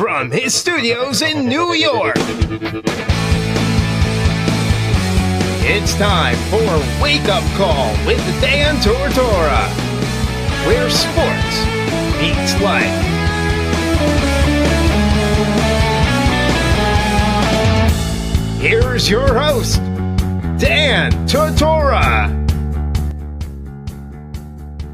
from his studios in New York, it's time for Wake Up Call with Dan Tortora, where sports meets life. Here's your host, Dan Tortora.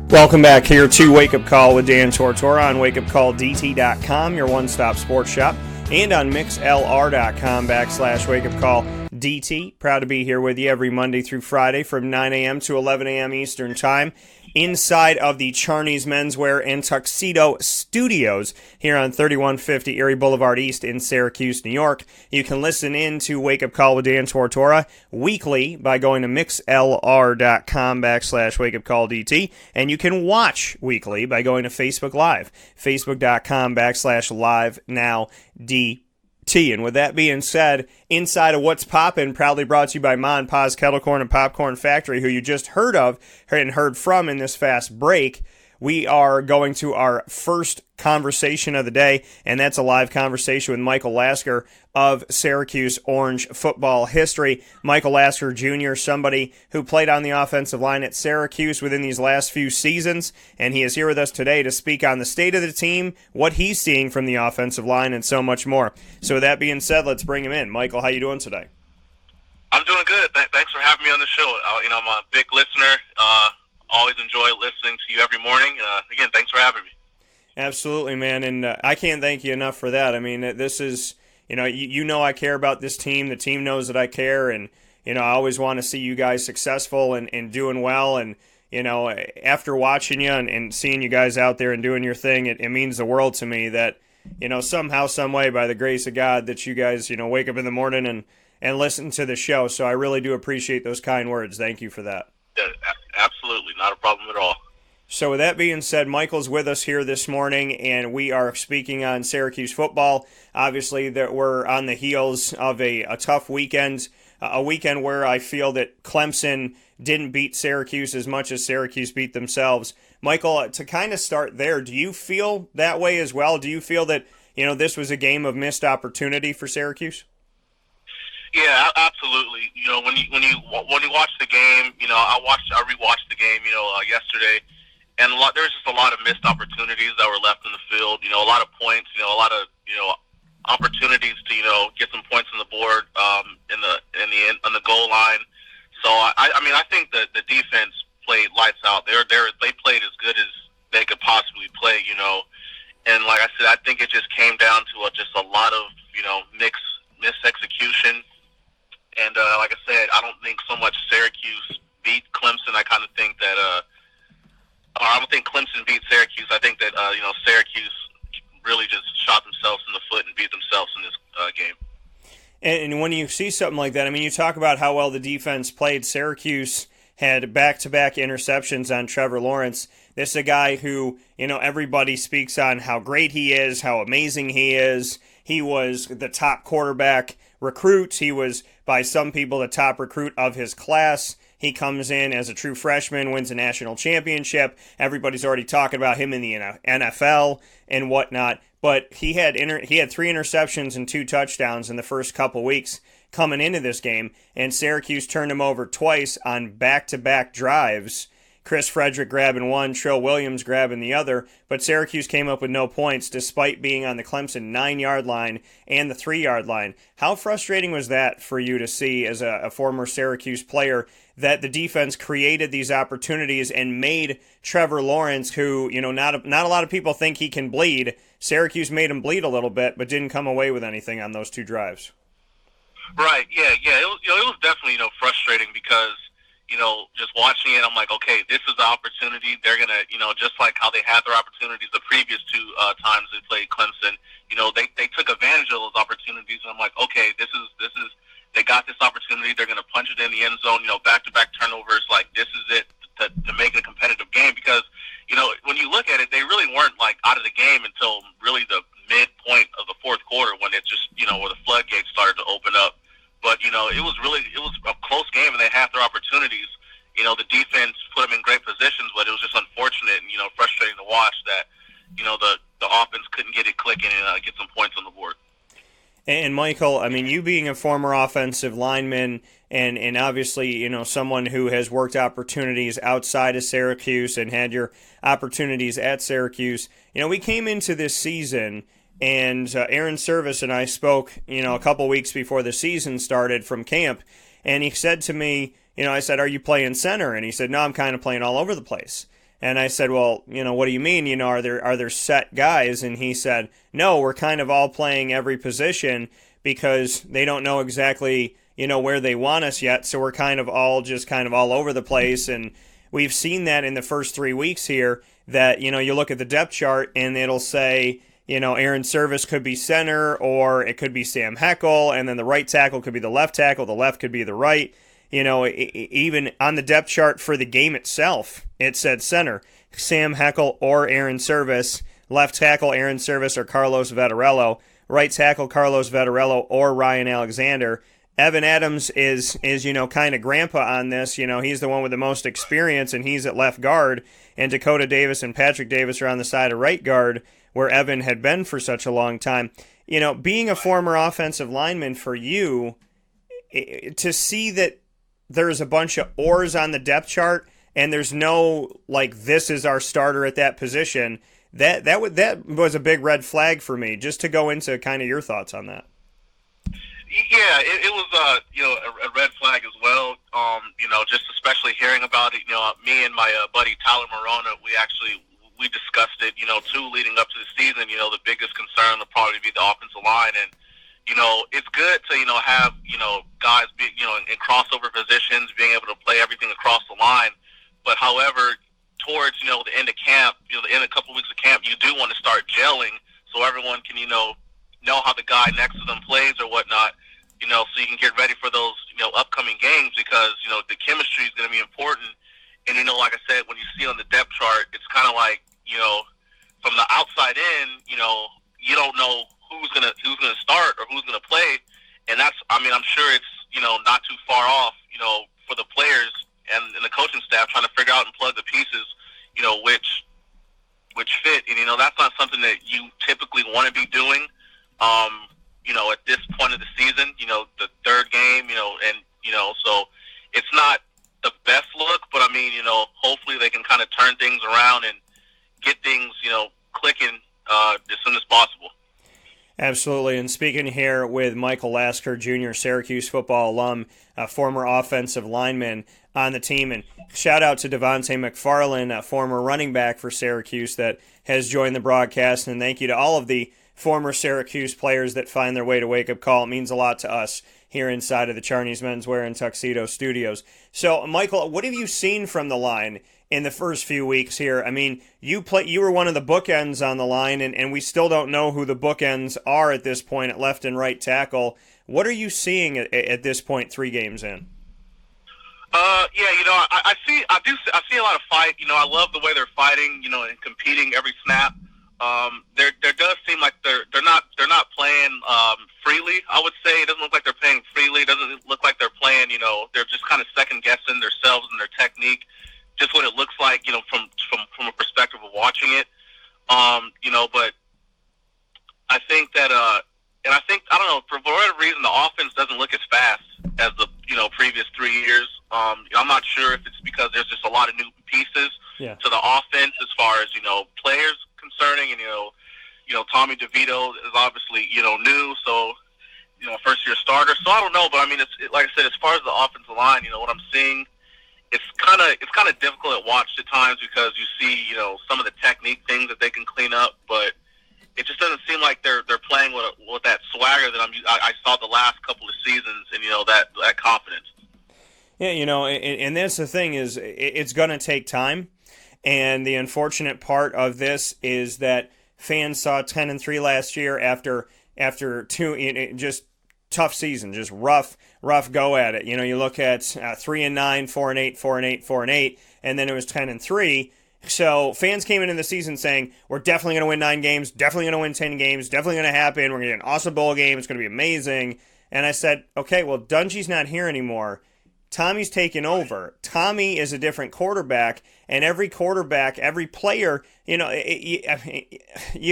Welcome back here to Wake Up Call with Dan Tortora on wakeupcalldt.com, your one-stop sports shop, and on mixlr.com/wakeupcalldt. Proud to be here with you every Monday through Friday from 9 a.m. to 11 a.m. Eastern Time inside of the Charney's Menswear and Tuxedo Studios here on 3150 Erie Boulevard East in Syracuse, New York. You can listen in to Wake Up Call with Dan Tortora weekly by going to mixlr.com/wakeupcalldt, and you can watch weekly by going to Facebook Live, facebook.com/live-now-dt. And with that being said, inside of What's Poppin', proudly brought to you by Ma and Pa's Kettle Corn and Popcorn Factory, who you just heard of and heard from in this fast break, we are going to our first conversation of the day, and that's a live conversation with Michael Lasker of Syracuse Orange football history. Michael Lasker Jr., somebody who played on the offensive line at Syracuse within these last few seasons, and he is here with us today to speak on the state of the team, what he's seeing from the offensive line, and so much more. So with that being said, let's bring him in. Michael, how you doing today? I'm doing good. Thanks for having me on the show. I'm a big listener. Always enjoy listening to you every morning. Again, thanks for having me. Absolutely, man, and I can't thank you enough for that. I mean, this is, you know I care about this team. The team knows that I care, and, I always want to see you guys successful and doing well. And, after watching you and seeing you guys out there and doing your thing, it means the world to me that, somehow, some way, by the grace of God, that you guys, wake up in the morning and listen to the show. So I really do appreciate those kind words. Thank you for that. Yeah, absolutely. Not a problem at all. So with that being said, Michael's with us here this morning, and we are speaking on Syracuse football. Obviously, that we're on the heels of a tough weekend, a weekend where I feel that Clemson didn't beat Syracuse as much as Syracuse beat themselves. Michael, to kind of start there, do you feel that way as well? Do you feel that, this was a game of missed opportunity for Syracuse? Yeah, absolutely. When you watch the game, I rewatched the game, yesterday, and there's just a lot of missed opportunities that were left in the field. A lot of points, a lot of opportunities to get some points on the board on the goal line. So I think that the defense played lights out. They played as good as they could possibly play. And like I said, I think it just came down to just a lot of missed execution. And like I said, I don't think so much Syracuse beat Clemson. I kind of think that, I don't think Clemson beat Syracuse. I think that, Syracuse really just shot themselves in the foot and beat themselves in this game. And when you see something like that, I mean, you talk about how well the defense played. Syracuse had back-to-back interceptions on Trevor Lawrence. This is a guy who, everybody speaks on how great he is, how amazing he is. He was the top quarterback recruit. He was, by some people, the top recruit of his class. He comes in as a true freshman, wins a national championship. Everybody's already talking about him in the NFL and whatnot. But he had 3 interceptions and 2 touchdowns in the first couple weeks coming into this game, and Syracuse turned him over twice on back-to-back drives. Chris Frederick grabbing one, Trill Williams grabbing the other, but Syracuse came up with no points despite being on the Clemson 9-yard line and the 3-yard line. How frustrating was that for you to see as a former Syracuse player that the defense created these opportunities and made Trevor Lawrence, who, not a lot of people think he can bleed, Syracuse made him bleed a little bit, but didn't come away with anything on those 2 drives? Right, yeah. It was definitely, frustrating because, just watching it, I'm like, okay, this is the opportunity. They're going to, just like how they had their opportunities the previous 2 times they played Clemson, they took advantage of those opportunities. And I'm like, okay, this is, they got this opportunity. They're going to punch it in the end zone, back-to-back turnovers. Like, this is it to make it a competitive game because, when you look at it, they really weren't, out of the game until really the midpoint of the fourth quarter when it just, where the floodgates started to open up. But, it was a close game, and they had their opportunities. The defense put them in great positions, but it was just unfortunate and, frustrating to watch that, the offense couldn't get it clicking. get some points on the board. And Michael, I mean, you being a former offensive lineman and obviously, someone who has worked opportunities outside of Syracuse and had your opportunities at Syracuse, we came into this season and Aaron Service and I spoke, a couple weeks before the season started from camp, and he said to me, I said, "Are you playing center?" And he said, "No, I'm kind of playing all over the place." And I said, "Well, what do you mean? Are there set guys?" And he said, "No, we're kind of all playing every position because they don't know exactly, where they want us yet. So we're kind of all over the place." And we've seen that in the first 3 weeks here that, you look at the depth chart and it'll say, Aaron Service could be center, or it could be Sam Heckel, and then the right tackle could be the left tackle, the left could be the right. Even on the depth chart for the game itself, it said center, Sam Heckel or Aaron Service, left tackle Aaron Service or Carlos Vettorello, right tackle Carlos Vettorello or Ryan Alexander. Evan Adams is kind of grandpa on this. He's the one with the most experience, and he's at left guard, and Dakota Davis and Patrick Davis are on the side of right guard, where Evan had been for such a long time. Being a former offensive lineman for you, to see that there's a bunch of oars on the depth chart and there's no, this is our starter at that position, that was a big red flag for me, just to go into kind of your thoughts on that. Yeah, it was a red flag as well. Just especially hearing about it. Me and my buddy Tyler Morona, we discussed it. Too, leading up to the season. The biggest concern will probably be the offensive line, and it's good to have guys be in crossover positions, being able to play everything across the line. But however, towards the end of camp, the end of a couple weeks of camp, you do want to start gelling so everyone can know how the guy next to them plays or whatnot, so you can get ready for those, upcoming games, because, the chemistry is going to be important. And, like I said, when you see on the depth chart, it's kind of like, from the outside in, you don't know who's going to start or who's going to play. And I'm sure it's, not too far off, for the players and the coaching staff trying to figure out and plug the pieces, which fit. And, that's not something that you typically want to be doing. At this point of the season, the third game, so it's not the best look, but hopefully they can kind of turn things around and get things, clicking as soon as possible. Absolutely. And speaking here with Michael Lasker, Jr., Syracuse football alum, former offensive lineman on the team. And shout out to Devontae McFarland, a former running back for Syracuse that has joined the broadcast. And thank you to all of the former Syracuse players that find their way to Wake Up Call. It means a lot to us here inside of the Charney's Menswear and Tuxedo Studios. So, Michael, what have you seen from the line in the first few weeks here? I mean, you were one of the bookends on the line, and we still don't know who the bookends are at this point at left and right tackle. What are you seeing at this point, 3 games in? I see a lot of fight. I love the way they're fighting, and competing every snap. There does seem like they're not playing freely. I would say it doesn't look like they're playing freely. It doesn't look like they're playing. They're just kind of second guessing themselves and their technique. Just what it looks like, from a perspective of watching it. But I think that, and I don't know, for whatever reason, the offense doesn't look as fast as the previous 3 years. I'm not sure if it's because there's just a lot of new pieces to the offense as far as players concerning, and Tommy DeVito is obviously new, so first year starter. So I don't know, but it's like I said, as far as the offensive line, what I'm seeing, it's kind of difficult to watch at times because you see some of the technique things that they can clean up, but it just doesn't seem like they're playing with that swagger that I saw the last couple of seasons, and that confidence. Yeah, and that's the thing is it's going to take time. And the unfortunate part of this is that fans saw 10-3 last year after 2 just tough season, just rough go at it. You look at 3-9, 4-8, 4-8, 4-8, and then it was 10-3. So fans came into the season saying, we're definitely going to win 9 games, definitely going to win 10 games, definitely going to happen. We're going to get an awesome bowl game. It's going to be amazing. And I said, okay, well, Dungy's not here anymore. Tommy's taken over. Tommy is a different quarterback, and every quarterback, every player, you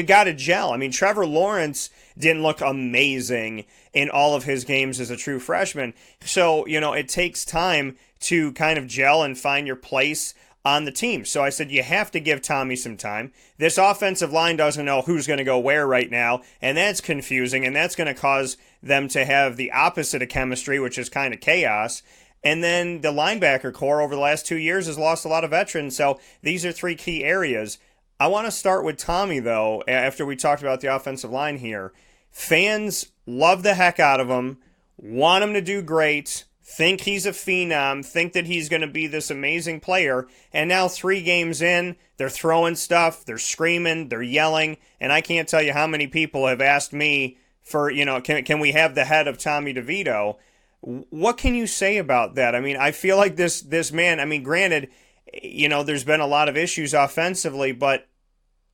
got to gel. I mean, Trevor Lawrence didn't look amazing in all of his games as a true freshman. So, it takes time to kind of gel and find your place on the team. So I said, you have to give Tommy some time. This offensive line doesn't know who's going to go where right now, and that's confusing, and that's going to cause them to have the opposite of chemistry, which is kind of chaos. And then the linebacker core over the last 2 years has lost a lot of veterans, so these are three key areas. I want to start with Tommy, though, after we talked about the offensive line here. Fans love the heck out of him, want him to do great, think he's a phenom, think that he's going to be this amazing player, and now 3 games in, they're throwing stuff, they're screaming, they're yelling, and I can't tell you how many people have asked me for, can we have the head of Tommy DeVito? What can you say about that? I mean, I feel like this man, I mean, granted, there's been a lot of issues offensively, but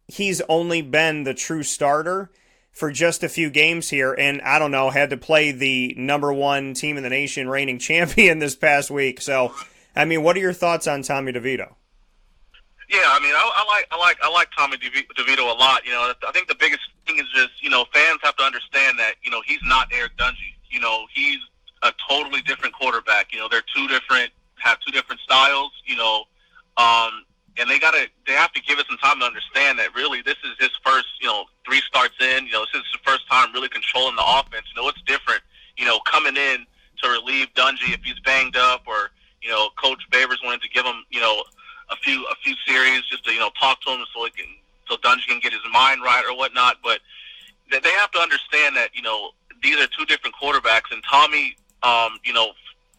he's only been the true starter for just a few games here, and I don't know, had to play the number 1 team in the nation, reigning champion this past week. So, I mean, what are your thoughts on Tommy DeVito? Yeah, I mean, I like Tommy DeVito a lot. I think the biggest thing is just, fans have to understand that, he's not Eric Dungy. He's a totally different quarterback. They're have two different styles, and they have to give it some time to understand that really this is his first, 3 starts in, this is his first time really controlling the offense. It's different, coming in to relieve Dungy if he's banged up, or, Coach Babers wanted to give him, a few series just to, talk to him so Dungy can get his mind right or whatnot. But they have to understand that, these are 2 different quarterbacks, and Tommy,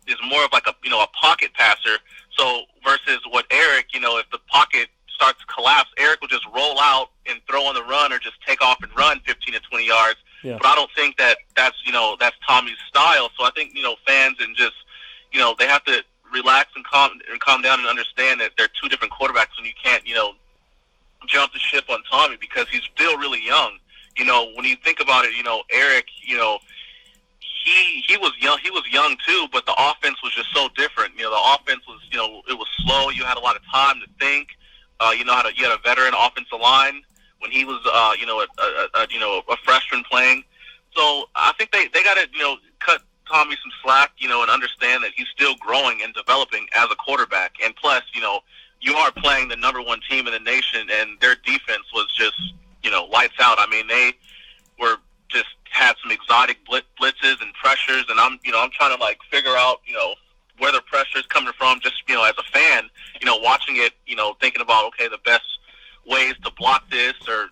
is more of like a pocket passer. So versus what Eric, if the pocket starts to collapse, Eric will just roll out and throw on the run or just take off and run 15 to 20 yards. Yeah. But I don't think that's Tommy's style. So I think, fans and just, they have to relax and calm down and understand that they're 2 different quarterbacks, and you can't, jump the ship on Tommy because he's still really young. When you think about it, Eric, he was young. He was young too, but the offense was just so different. The offense was, it was slow. You had a lot of time to think. You had a veteran offensive line when he was, a freshman playing. So I think they got to, cut Tommy some slack, and understand that he's still growing and developing as a quarterback. And plus, you are playing the number 1 team in the nation, and their defense was just, lights out. I mean, they were just had some exotic blitzes and pressures, and I'm trying to figure out, where the pressure is coming from. Just as a fan, watching it, thinking about the best ways to block this or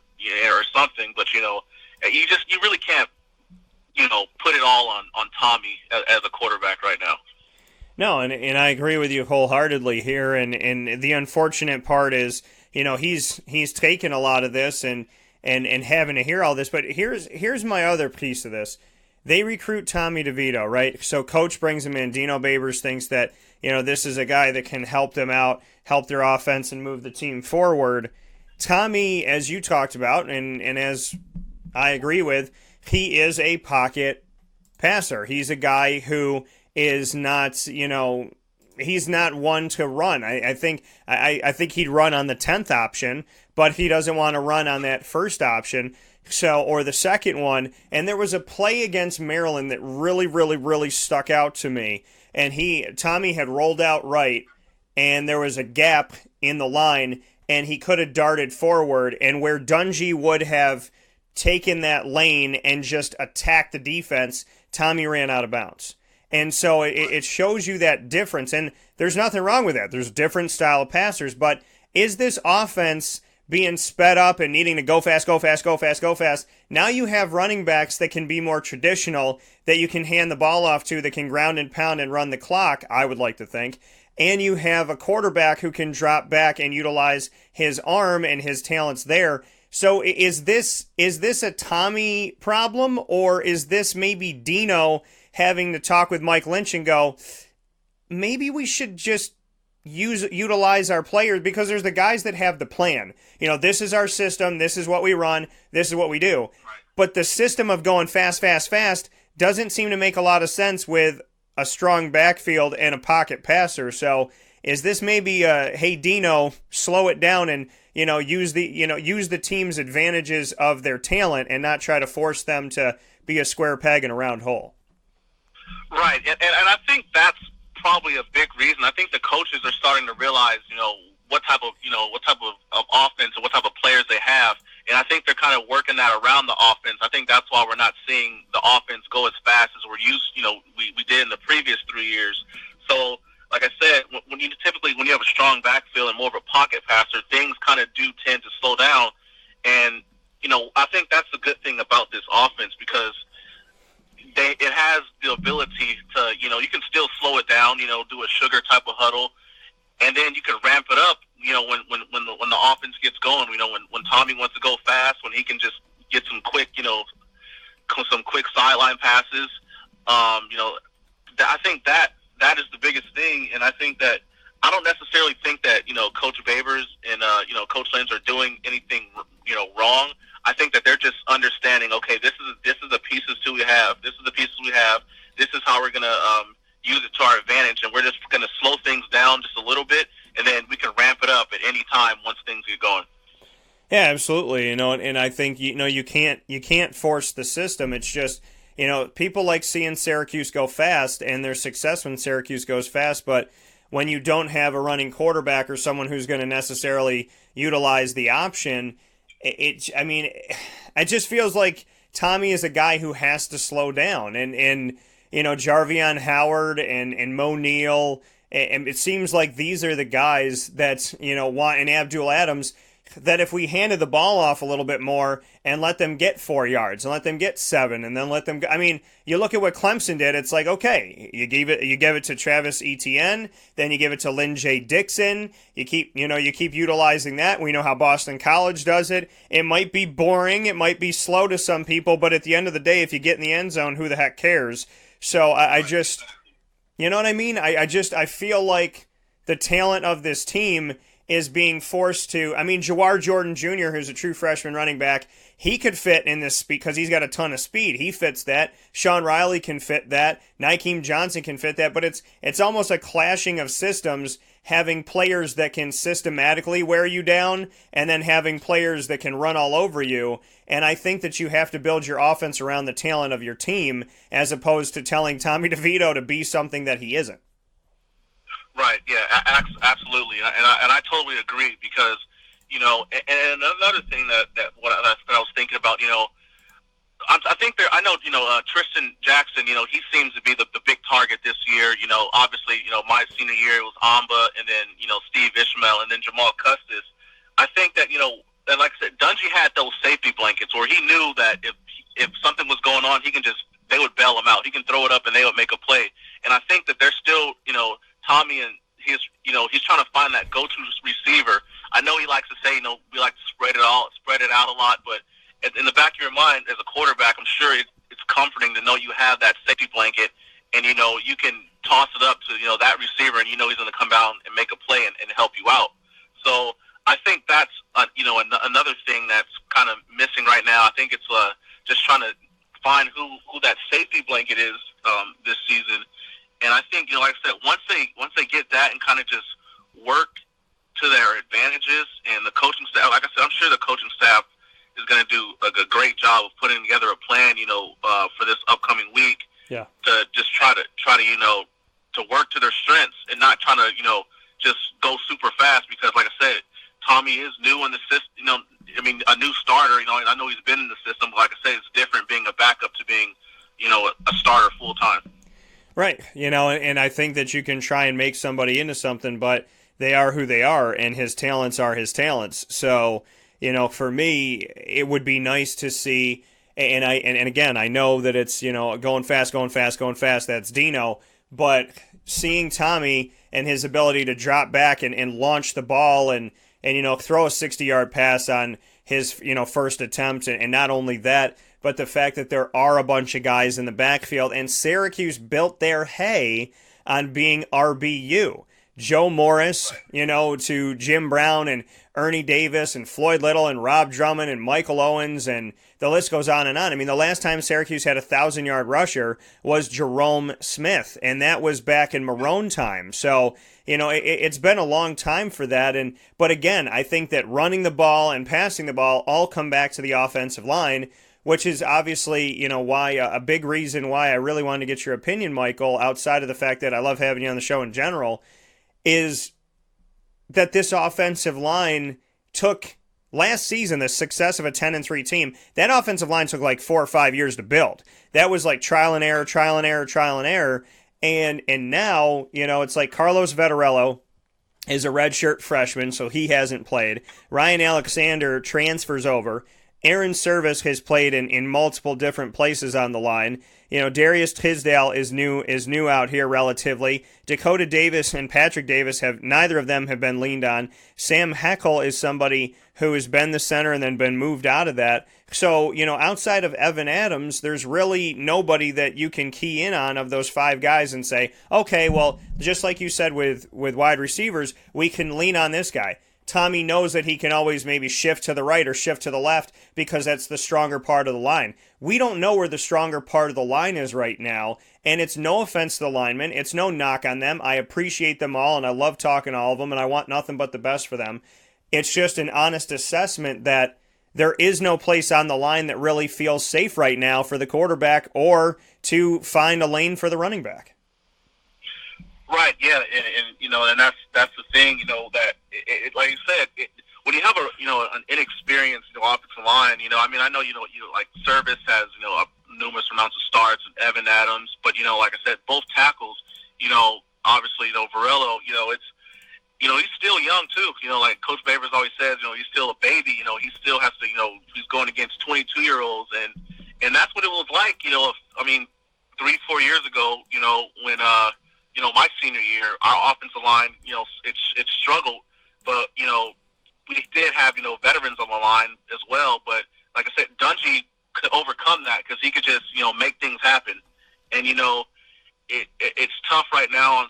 something. But you really can't, put it all on Tommy as a quarterback right now. No, and I agree with you wholeheartedly here. And the unfortunate part is, he's taken a lot of this and having to hear all this. But here's my other piece of this. They recruit Tommy DeVito, right? So coach brings him in. Dino Babers thinks that, this is a guy that can help them out, help their offense, and move the team forward. Tommy, as you talked about, and as I agree with, he is a pocket passer. He's a guy who is not, he's not one to run. I think he'd run on the 10th option, but he doesn't want to run on that first option. So, or the second one. And there was a play against Maryland that really, really, really stuck out to me. And Tommy had rolled out right, and there was a gap in the line, and he could have darted forward. And where Dungy would have taken that lane and just attacked the defense, Tommy ran out of bounds. And so it shows you that difference. And there's nothing wrong with that. There's different style of passers. But is this offense being sped up and needing to go fast? Now you have running backs that can be more traditional, that you can hand the ball off to, that can ground and pound and run the clock, I would like to think. And you have a quarterback who can drop back and utilize his arm and his talents there. So is this a Tommy problem, or is this maybe Dino having to talk with Mike Lynch and go, maybe we should just utilize our players, because there's the guys that have the plan. This is our system, this is what we run, this is what we do. Right. But the system of going fast doesn't seem to make a lot of sense with a strong backfield and a pocket passer. So is this maybe hey Dino, slow it down and use the team's advantages of their talent and not try to force them to be a square peg in a round hole? Right, and I think that's probably a big reason. I think the coaches are starting to realize, what type of offense or what type of players they have, and I think they're kind of working that around the offense. I think that's why we're not seeing the offense go as fast as we're used, we did in the previous 3 years. So, like I said, when you have a strong backfield and more of a pocket passer, things kind of do tend to slow down, and I think that's the good thing about this offense because it has the ability to, you can still slow it down, do a sugar type of huddle, and then you can ramp it up, when the offense gets going, when Tommy wants to go fast, when he can just get some quick, some quick sideline passes. I think that is the biggest thing, and I think that I don't necessarily think that, Coach Babers and, Coach Lynch are doing anything, wrong. I think that they're just understanding, okay, this is the pieces we have. This is the pieces we have. This is how we're going to use it to our advantage, and we're just going to slow things down just a little bit, and then we can ramp it up at any time once things get going. Yeah, absolutely. And I think you can't force the system. It's just people like seeing Syracuse go fast, and there's success when Syracuse goes fast, but when you don't have a running quarterback or someone who's going to necessarily utilize the option, it just feels like Tommy is a guy who has to slow down, and Jarvion Howard and Mo Neal, and it seems like these are the guys that want, and Abdul Adams, that if we handed the ball off a little bit more and let them get 4 yards and let them get 7 and then let them go. I mean, you look at what Clemson did. It's like, okay, you give it to Travis Etienne, then you give it to Lynn J. Dixon. You keep utilizing that. We know how Boston College does it. It might be boring. It might be slow to some people, but at the end of the day, if you get in the end zone, who the heck cares? So I just, you know what I mean? I feel like the talent of this team is being forced to, Jawar Jordan Jr., who's a true freshman running back, he could fit in this speed because he's got a ton of speed. He fits that. Sean Riley can fit that. Nykeem Johnson can fit that. But it's almost a clashing of systems, having players that can systematically wear you down and then having players that can run all over you. And I think that you have to build your offense around the talent of your team as opposed to telling Tommy DeVito to be something that he isn't. Right. Yeah. Absolutely. And I totally agree because and another thing that I was thinking about, I think I know Tristan Jackson. He seems to be the big target this year. Obviously, my senior year it was Amba, and then Steve Ishmael, and then Jamal Custis. I think that and like I said, Dungy had those safety blankets where he knew that if something was going on, they would bail him out. He can throw it up and they would make a play. And I think that they're still Tommy and he's trying to find that go-to receiver. I know he likes to say, we like to spread it out a lot, but in the back of your mind as a quarterback, I'm sure it's comforting to know you have that safety blanket and, you can toss it up to, that receiver and he's going to come out and make a play and help you out. So I think that's, another thing that's kind of missing right now. I think it's just trying to find who that safety blanket is this season. And I think, like I said, once they get that and kind of just work to their advantages, and the coaching staff, like I said, I'm sure the coaching staff is going to do a great job of putting together a plan, for this upcoming week. Yeah. To just try to to work to their strengths and not trying to just go super fast because, like I said, Tommy is new in the system. A new starter. I know he's been in the system. But like I said, it's different being a backup to being a starter full time. Right, and I think that you can try and make somebody into something, but they are who they are, and his talents are his talents. So, for me, it would be nice to see, and again, I know that it's, going fast, that's Dino, but seeing Tommy and his ability to drop back and launch the ball and throw a 60-yard pass on his, first attempt, and not only that, but the fact that there are a bunch of guys in the backfield, and Syracuse built their hay on being RBU. Joe Morris, to Jim Brown and Ernie Davis and Floyd Little and Rob Drummond and Michael Owens, and the list goes on and on. I mean, the last time Syracuse had a 1,000-yard rusher was Jerome Smith, and that was back in Marone time. So, it's been a long time for that. But again, I think that running the ball and passing the ball all come back to the offensive line, which is obviously, why a big reason why I really wanted to get your opinion, Michael, outside of the fact that I love having you on the show in general, is that this offensive line took last season the success of a 10-3 team. That offensive line took like 4 or 5 years to build. That was like trial and error, trial and error, trial and error. And now, it's like Carlos Vettorello is a redshirt freshman, so he hasn't played. Ryan Alexander transfers over. Aaron Service has played in multiple different places on the line. Darius Tisdale is new out here relatively. Dakota Davis and Patrick Davis neither of them have been leaned on. Sam Heckel is somebody who has been the center and then been moved out of that. So, outside of Evan Adams, there's really nobody that you can key in on of those 5 guys and say, okay, well, just like you said with wide receivers, we can lean on this guy. Tommy knows that he can always maybe shift to the right or shift to the left because that's the stronger part of the line. We don't know where the stronger part of the line is right now, and it's no offense to the linemen. It's no knock on them. I appreciate them all, and I love talking to all of them, and I want nothing but the best for them. It's just an honest assessment that there is no place on the line that really feels safe right now for the quarterback or to find a lane for the running back. Right, yeah, and that's the thing, that like you said, when you have an inexperienced offensive line, I know like Service has numerous amounts of starts and Evan Adams, but like I said, both tackles, obviously Varelo, it's he's still young too, like Coach Babers always says, he's still a baby, he still has to he's going against 22-year-olds, and that's what it was like, 3-4 years ago, when my senior year, our offensive line, it struggled, but, we did have, veterans on the line as well. But like I said, Dungy could overcome that because he could just, make things happen. And, it's tough right now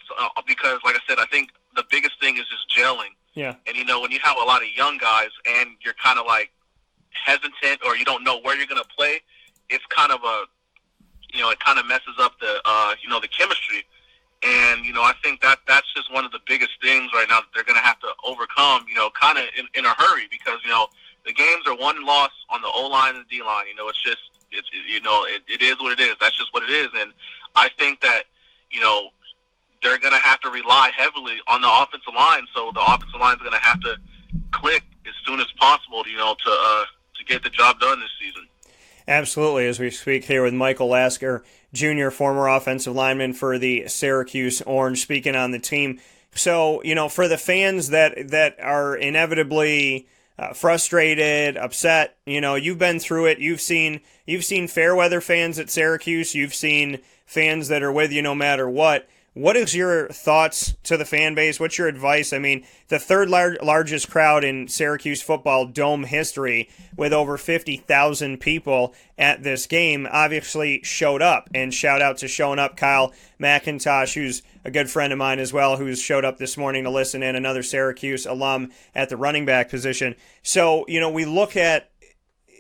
because, like I said, I think the biggest thing is just gelling. Yeah. And, when you have a lot of young guys and you're kind of like hesitant or you don't know where you're going to play, it's kind of it kind of messes up the, the chemistry. And, I think that's just one of the biggest things right now that they're going to have to overcome, kind of in a hurry because, the games are one loss on the O-line and the D-line. It's just, it is what it is. That's just what it is. And I think that, they're going to have to rely heavily on the offensive line. So the offensive line is going to have to click as soon as possible, to get the job done this season. Absolutely, as we speak here with Michael Lasker, Jr., former offensive lineman for the Syracuse Orange, speaking on the team. So, for the fans that are inevitably frustrated, upset, you've been through it. You've seen fair weather fans at Syracuse. You've seen fans that are with you no matter what. What is your thoughts to the fan base? What's your advice? I mean, the third largest crowd in Syracuse football dome history with over 50,000 people at this game obviously showed up. And shout out to showing up Kyle McIntosh, who's a good friend of mine as well, who's showed up this morning to listen in, another Syracuse alum at the running back position. So, we look at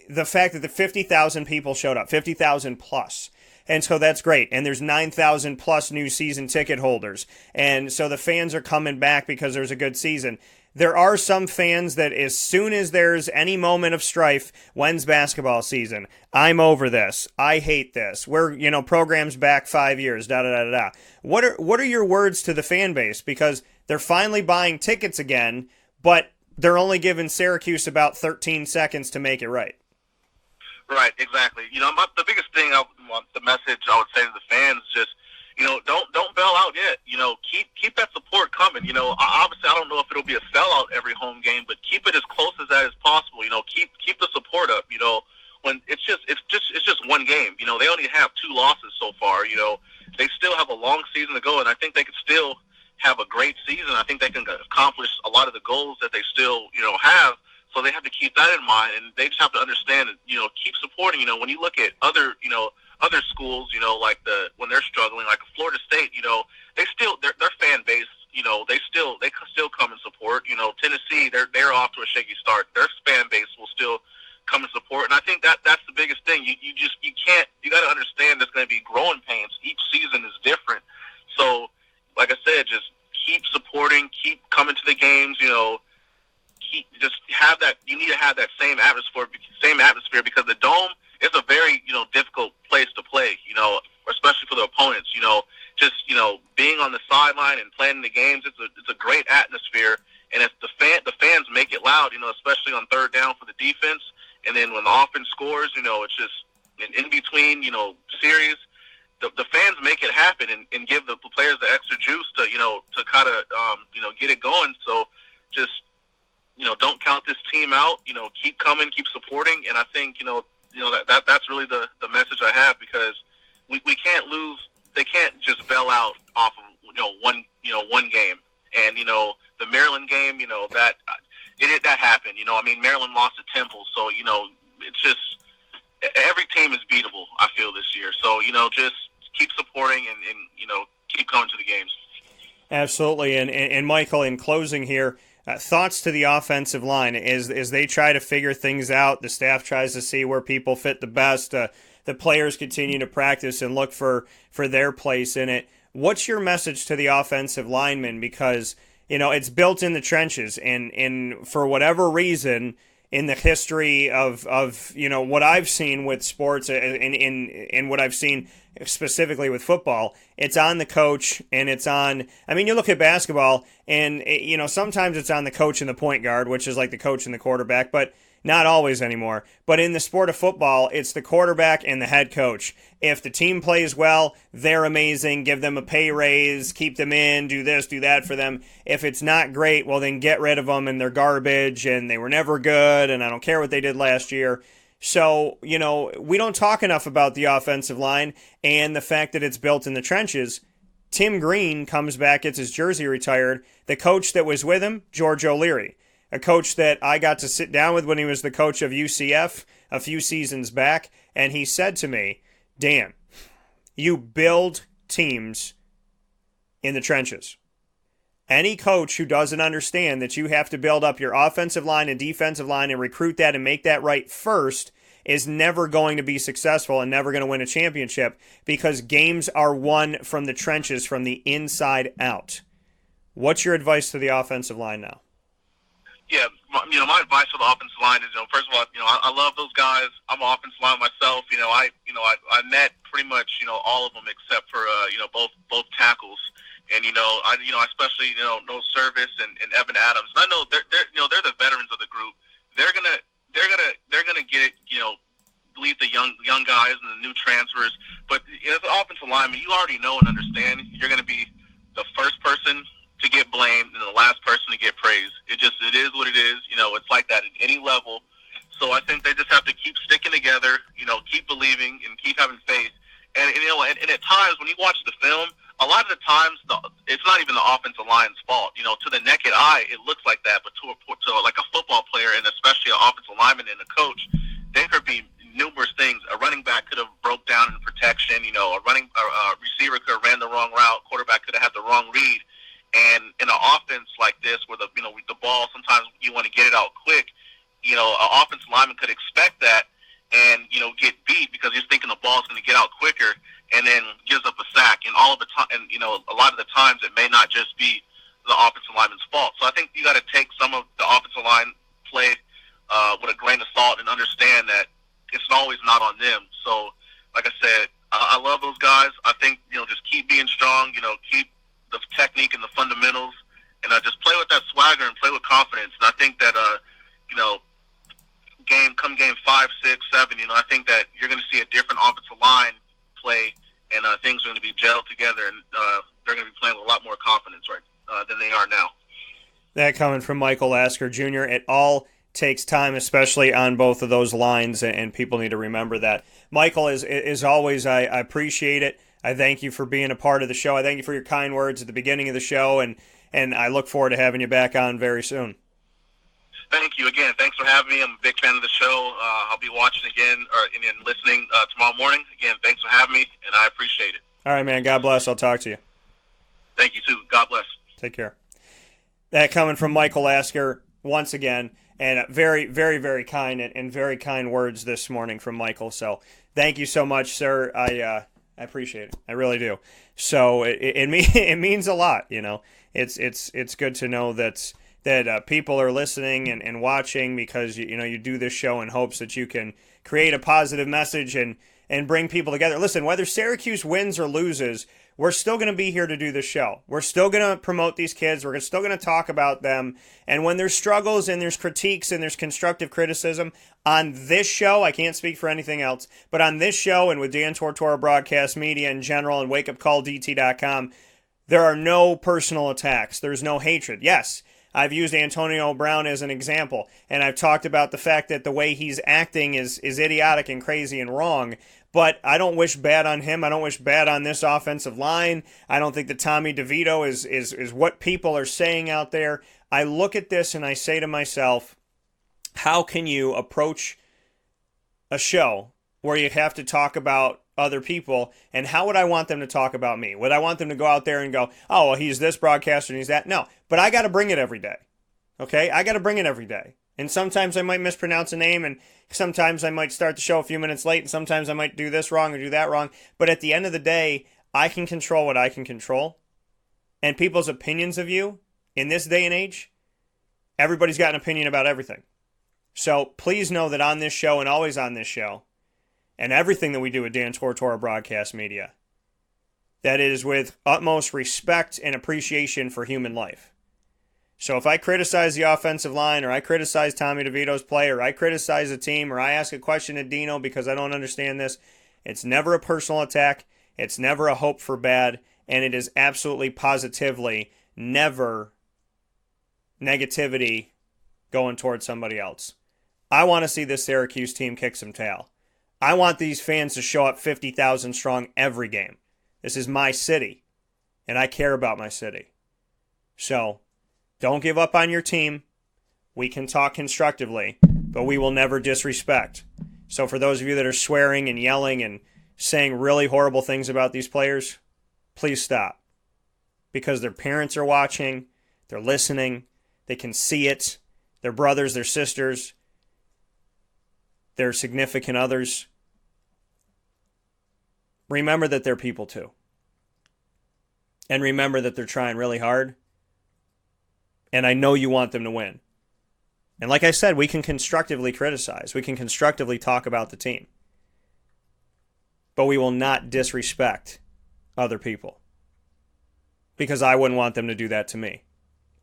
the fact that the 50,000 people showed up, 50,000 plus. And so that's great. And there's 9,000 plus new season ticket holders. And so the fans are coming back because there's a good season. There are some fans that as soon as there's any moment of strife, when's basketball season? I'm over this. I hate this. We're, program's back 5 years, da-da-da-da-da. What are your words to the fan base? Because they're finally buying tickets again, but they're only giving Syracuse about 13 seconds to make it right. Right, exactly. The biggest thing, the message I would say to the fans is just, don't bail out yet. Keep that support coming. Obviously I don't know if it'll be a sellout every home game, but keep it as close as that as possible. Keep the support up. When it's just one game. They only have 2 losses so far. They still have a long season to go, and I think they could still have a great season. I think they can accomplish a lot of the goals that they still have. So they have to keep that in mind, and they just have to understand that, keep supporting. When you look at other schools, like when they're struggling, like Florida State, they still, their fan base, they still come and support. Tennessee, they're off to a shaky start. Their fan base will still come and support, and I think that's the biggest thing. You got to understand there's going to be growing pains. Each season is different. So, like I said, just keep supporting, keep coming to the games. Just have that. You need to have that same atmosphere because the Dome is a very difficult place to play. Especially for the opponents. Just being on the sideline and playing the games, it's a great atmosphere. And if the fans make it loud, especially on third down for the defense, and then when the offense scores, it's just in between, series. The fans make it happen and give the players the extra juice to kind of get it going. So just don't count this team out. Keep coming, keep supporting, and I think that's really the message I have because we can't lose. They can't just bail out off of one game. And the Maryland game, that happened. Maryland lost to Temple, so it's just every team is beatable. I feel this year, so just keep supporting and keep coming to the games. Absolutely, and Michael, in closing here, thoughts to the offensive line as they try to figure things out. The staff tries to see where people fit the best. The players continue to practice and look for their place in it. What's your message to the offensive linemen? Because it's built in the trenches, and for whatever reason, in the history of what I've seen with sports and what I've seen specifically with football, it's on the coach and it's on. You look at basketball and sometimes it's on the coach and the point guard, which is like the coach and the quarterback, but not always anymore. But in the sport of football, it's the quarterback and the head coach. If the team plays well, they're amazing. Give them a pay raise, keep them in, do this, do that for them. If it's not great, well, then get rid of them and they're garbage and they were never good and I don't care what they did last year. So, we don't talk enough about the offensive line and the fact that it's built in the trenches. Tim Green comes back, gets his jersey retired. The coach that was with him, George O'Leary. A coach that I got to sit down with when he was the coach of UCF a few seasons back, and he said to me, Dan, you build teams in the trenches. Any coach who doesn't understand that you have to build up your offensive line and defensive line and recruit that and make that right first is never going to be successful and never going to win a championship because games are won from the trenches, from the inside out. What's your advice to the offensive line now? Yeah, my advice for the offensive line is, first of all, I love those guys. I'm an offensive line myself. I met pretty much, all of them except for, both tackles. And, I especially, know Service and Evan Adams. And I know they're the veterans of the group. They're gonna get it, lead the young guys and the new transfers. But as an offensive lineman, you already know and understand you're going to be the first person to get blamed and the last person to get praised. It is what it is. It's like that at any level. So I think they just have to keep sticking together, keep believing and keep having faith. And at times when you watch the film, a lot of the times it's not even the offensive line's fault. To the naked eye, it looks like that, but to like a football player and especially an offensive lineman and a coach, there could be numerous things. A running back could have broke down in protection. A receiver could have ran the wrong route. Quarterback could have had the wrong read. And in an offense like this, where the ball, sometimes you want to get it out quick, an offensive lineman could expect that and, get beat because he's thinking the ball's going to get out quicker and then gives up a sack. And all of the time, and, a lot of the times it may not just be the offensive lineman's fault. So I think you got to take some of the offensive line play with a grain of salt and understand that it's always not on them. So, like I said, I love those guys. I think, just keep being strong, keep the technique and the fundamentals, and just play with that swagger and play with confidence. And I think that, game 5, 6, 7, I think that you're going to see a different offensive line play, and things are going to be gelled together, and they're going to be playing with a lot more confidence than they are now. That coming from Michael Lasker Jr. It all takes time, especially on both of those lines, and people need to remember that. Michael, as always, I appreciate it. I thank you for being a part of the show. I thank you for your kind words at the beginning of the show, and I look forward to having you back on very soon. Thank you again. Thanks for having me. I'm a big fan of the show. I'll be watching again and listening tomorrow morning. Again, thanks for having me, and I appreciate it. All right, man. God bless. I'll talk to you. Thank you, too. God bless. Take care. That coming from Michael Lasker once again, and very, very, very kind and very kind words this morning from Michael. So thank you so much, sir. I appreciate it. I really do. So it means a lot. You know, it's good to know that people are listening and watching, because you do this show in hopes that you can create a positive message and bring people together. Listen, whether Syracuse wins or loses, we're still going to be here to do this show. We're still going to promote these kids. We're still going to talk about them. And when there's struggles and there's critiques and there's constructive criticism on this show, I can't speak for anything else, but on this show and with Dan Tortora Broadcast Media in general and wakeupcalldt.com, there are no personal attacks. There's no hatred. Yes, I've used Antonio Brown as an example, and I've talked about the fact that the way he's acting is idiotic and crazy and wrong, but I don't wish bad on him. I don't wish bad on this offensive line. I don't think that Tommy DeVito is what people are saying out there. I look at this and I say to myself, how can you approach a show where you have to talk about other people, and how would I want them to talk about me? Would I want them to go out there and go, oh, well, he's this broadcaster and he's that? No, but I got to bring it every day. Okay? I got to bring it every day. And sometimes I might mispronounce a name, and sometimes I might start the show a few minutes late, and sometimes I might do this wrong or do that wrong. But at the end of the day, I can control what I can control. And people's opinions of you in this day and age, everybody's got an opinion about everything. So please know that on this show and always on this show, and everything that we do at Dan Tortora Broadcast Media, that it is with utmost respect and appreciation for human life. So if I criticize the offensive line, or I criticize Tommy DeVito's play, or I criticize a team, or I ask a question to Dino because I don't understand this, it's never a personal attack, it's never a hope for bad, and it is absolutely positively never negativity going towards somebody else. I want to see this Syracuse team kick some tail. I want these fans to show up 50,000 strong every game. This is my city, and I care about my city. So, don't give up on your team. We can talk constructively, but we will never disrespect. So for those of you that are swearing and yelling and saying really horrible things about these players, please stop. Because their parents are watching, they're listening, they can see it, their brothers, their sisters, their significant others. Remember that they're people too. And remember that they're trying really hard. And I know you want them to win. And like I said, we can constructively criticize. We can constructively talk about the team. But we will not disrespect other people. Because I wouldn't want them to do that to me.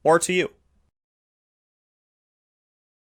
Or to you.